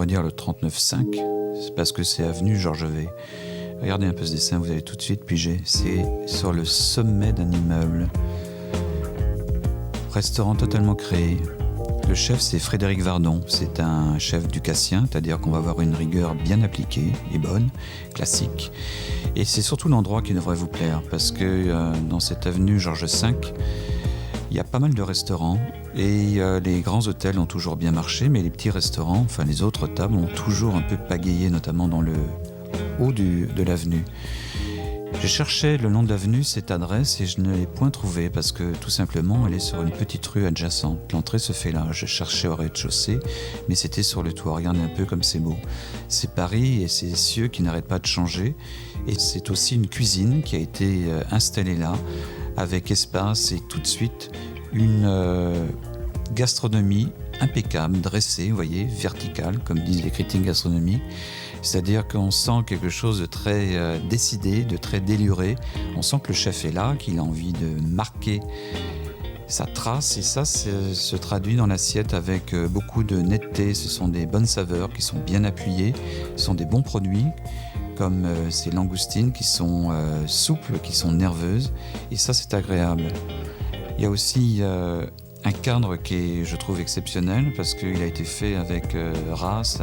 redire le 39,5, c'est parce que c'est avenue Georges V. Regardez un peu ce dessin, vous allez tout de suite piger. C'est sur le sommet d'un immeuble. Restaurant totalement créé. Le chef, c'est Frédéric Vardon. C'est un chef ducassien, c'est-à-dire qu'on va avoir une rigueur bien appliquée et bonne, classique. Et c'est surtout l'endroit qui devrait vous plaire, parce que dans cette avenue Georges V, il y a pas mal de restaurants et les grands hôtels ont toujours bien marché, mais les petits restaurants, enfin les autres tables, ont toujours un peu pagayé, notamment dans le haut de l'avenue. Je cherchais le long de l'avenue cette adresse et je ne l'ai point trouvée parce que tout simplement elle est sur une petite rue adjacente. L'entrée se fait là. Je cherchais au rez-de-chaussée, mais c'était sur le toit. Regardez un peu comme c'est beau. C'est Paris et ces cieux qui n'arrêtent pas de changer. Et c'est aussi une cuisine qui a été installée là, avec espace et tout de suite une gastronomie impeccable, dressée, vous voyez, verticale, comme disent les critiques gastronomiques. C'est-à-dire qu'on sent quelque chose de très décidé, de très déluré. On sent que le chef est là, qu'il a envie de marquer sa trace. Et ça se traduit dans l'assiette avec beaucoup de netteté. Ce sont des bonnes saveurs qui sont bien appuyées. Ce sont des bons produits, comme ces langoustines qui sont souples, qui sont nerveuses. Et ça, c'est agréable. Il y a aussi un cadre qui est, je trouve, exceptionnel parce qu'il a été fait avec race,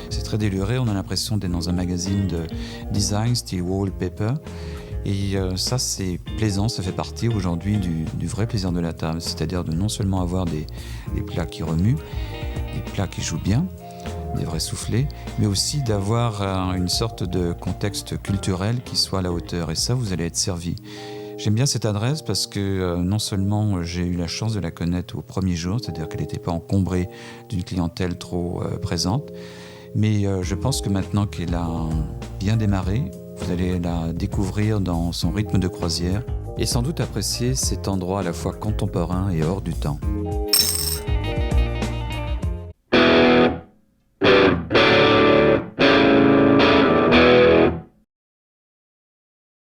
c'est très déluré. On a l'impression d'être dans un magazine de design, style wallpaper. Et ça, c'est plaisant, ça fait partie aujourd'hui du vrai plaisir de la table. C'est-à-dire de non seulement avoir des plats qui remuent, des plats qui jouent bien, des vrais soufflets, mais aussi d'avoir une sorte de contexte culturel qui soit à la hauteur. Et ça, vous allez être servi. J'aime bien cette adresse parce que non seulement j'ai eu la chance de la connaître au premier jour, c'est-à-dire qu'elle n'était pas encombrée d'une clientèle trop présente, mais je pense que maintenant qu'elle a bien démarré, vous allez la découvrir dans son rythme de croisière et sans doute apprécier cet endroit à la fois contemporain et hors du temps.